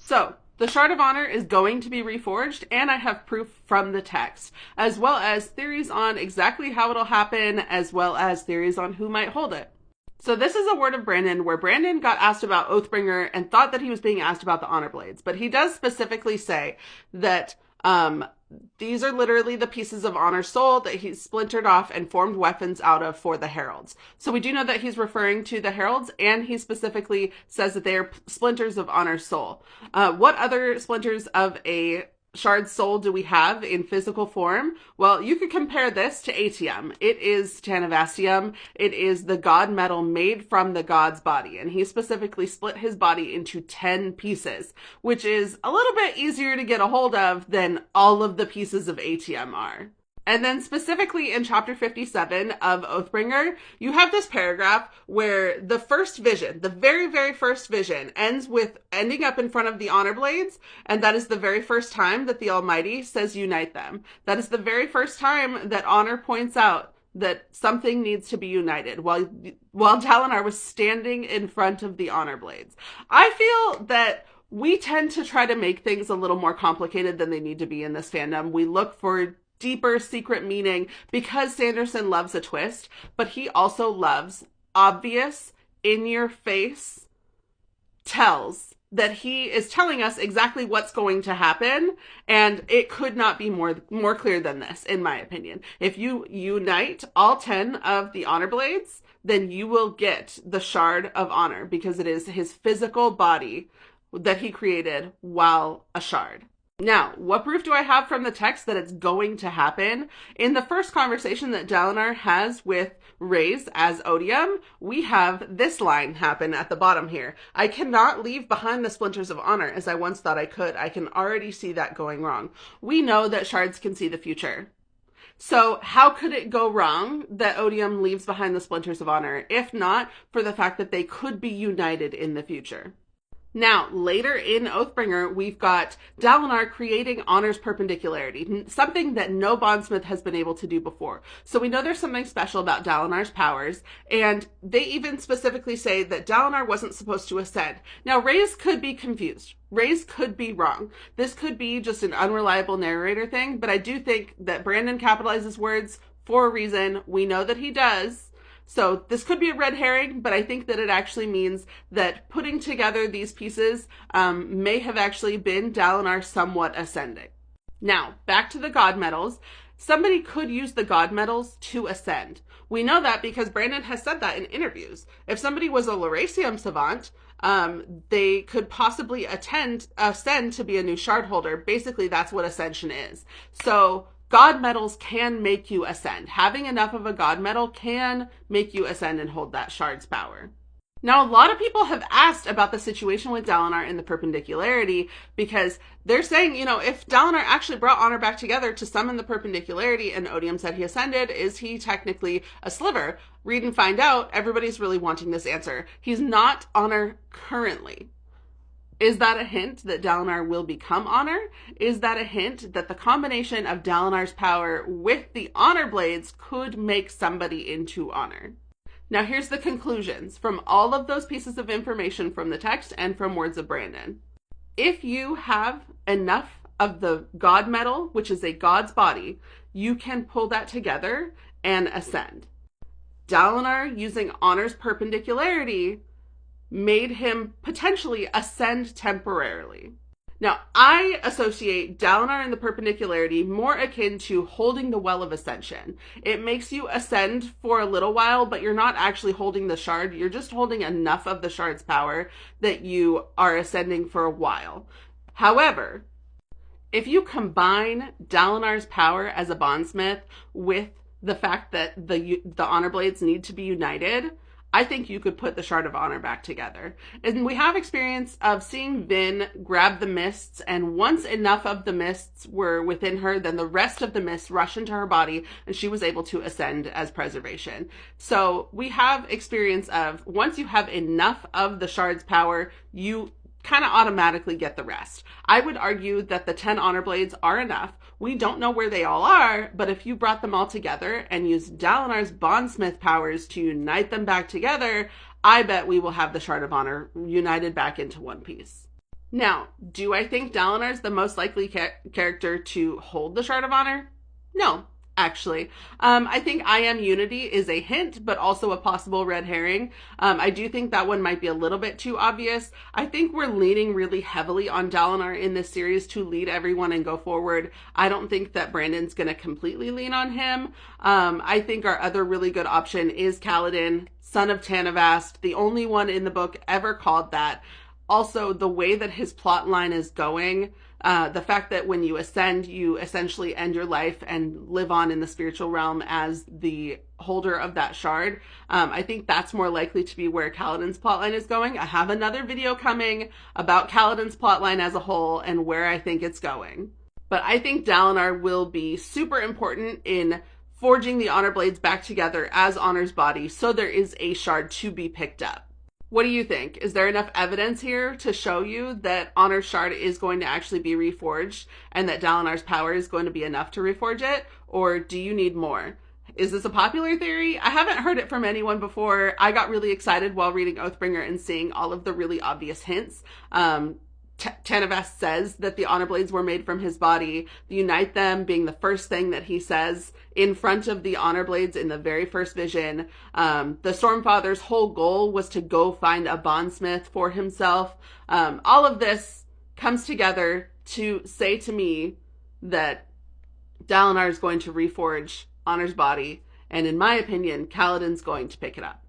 So, the Shard of Honor is going to be reforged, and I have proof from the text, as well as theories on exactly how it'll happen, as well as theories on who might hold it. So this is a word of Brandon where Brandon got asked about Oathbringer and thought that he was being asked about the Honor Blades, but he does specifically say that these are literally the pieces of Honor Soul that he splintered off and formed weapons out of for the Heralds. So we do know that he's referring to the Heralds, and he specifically says that they are splinters of Honor Soul. What other splinters of a Shard Soul do we have in physical form? Well, you could compare this to Atium. It is Tanavastium. It is the god metal made from the god's body, and he specifically split his body into 10 pieces, which is a little bit easier to get a hold of than all of the pieces of Atium are. And then specifically in chapter 57 of Oathbringer, you have this paragraph where the first vision, the very, very first vision, ends with ending up in front of the Honor Blades, and that is the very first time that the Almighty says unite them. That is the very first time that Honor points out that something needs to be united while Dalinar was standing in front of the Honor Blades. I feel that we tend to try to make things a little more complicated than they need to be in this fandom. We look for deeper secret meaning because Sanderson loves a twist, but he also loves obvious, in-your-face tells that he is telling us exactly what's going to happen, and it could not be more clear than this, in my opinion. If you unite all 10 of the Honor Blades, then you will get the Shard of Honor, because it is his physical body that he created while a shard. Now, what proof do I have from the text that it's going to happen? In the first conversation that Dalinar has with Reyes as Odium, we have this line happen at the bottom here. I cannot leave behind the splinters of honor as I once thought I could. I can already see that going wrong. We know that shards can see the future. So how could it go wrong that Odium leaves behind the splinters of honor, if not for the fact that they could be united in the future? Now, later in Oathbringer, we've got Dalinar creating Honor's perpendicularity, something that no bondsmith has been able to do before. So we know there's something special about Dalinar's powers, and they even specifically say that Dalinar wasn't supposed to ascend. Now, Reyes could be confused. Reyes could be wrong. This could be just an unreliable narrator thing, but I do think that Brandon capitalizes words for a reason. We know that he does. So this could be a red herring, but I think that it actually means that putting together these pieces may have actually been Dalinar somewhat ascending. Now, back to the god metals. Somebody could use the god metals to ascend. We know that because Brandon has said that in interviews. If somebody was a Lerasium savant, they could possibly ascend to be a new shard holder. Basically, that's what ascension is. So god metals can make you ascend. Having enough of a god metal can make you ascend and hold that shard's power. Now, a lot of people have asked about the situation with Dalinar and the perpendicularity, because they're saying, if Dalinar actually brought Honor back together to summon the perpendicularity and Odium said he ascended, is he technically a sliver? Read and find out. Everybody's really wanting this answer. He's not Honor currently. Is that a hint that Dalinar will become Honor? Is that a hint that the combination of Dalinar's power with the Honor Blades could make somebody into Honor? Now here's the conclusions from all of those pieces of information from the text and from words of Brandon. If you have enough of the god metal, which is a god's body, you can pull that together and ascend. Dalinar, using Honor's perpendicularity, made him potentially ascend temporarily. Now, I associate Dalinar and the perpendicularity more akin to holding the Well of Ascension. It makes you ascend for a little while, but you're not actually holding the shard. You're just holding enough of the shard's power that you are ascending for a while. However, if you combine Dalinar's power as a bondsmith with the fact that the Honor Blades need to be united, I think you could put the Shard of Honor back together. And we have experience of seeing Vin grab the mists, and once enough of the mists were within her, then the rest of the mists rush into her body, and she was able to ascend as preservation. So we have experience of once you have enough of the Shard's power, you kind of automatically get the rest. I would argue that the 10 Honor Blades are enough. We don't know where they all are, but if you brought them all together and used Dalinar's bondsmith powers to unite them back together, I bet we will have the Shard of Honor united back into one piece. Now, do I think Dalinar's the most likely character to hold the Shard of Honor? No, actually. I think I Am Unity is a hint, but also a possible red herring. I do think that one might be a little bit too obvious. I think we're leaning really heavily on Dalinar in this series to lead everyone and go forward. I don't think that Brandon's going to completely lean on him. I think our other really good option is Kaladin, son of Tanavast, the only one in the book ever called that. Also, the way that his plot line is going, the fact that when you ascend, you essentially end your life and live on in the spiritual realm as the holder of that shard. I think that's more likely to be where Kaladin's plotline is going. I have another video coming about Kaladin's plotline as a whole and where I think it's going. But I think Dalinar will be super important in forging the Honor Blades back together as Honor's body, so there is a shard to be picked up. What do you think? Is there enough evidence here to show you that Honor's shard is going to actually be reforged and that Dalinar's power is going to be enough to reforge it? Or do you need more? Is this a popular theory? I haven't heard it from anyone before. I got really excited while reading Oathbringer and seeing all of the really obvious hints. Tanavast says that the Honor Blades were made from his body, the unite them being the first thing that he says in front of the Honor Blades in the very first vision. The Stormfather's whole goal was to go find a bondsmith for himself. All of this comes together to say to me that Dalinar is going to reforge Honor's body, and in my opinion, Kaladin's going to pick it up.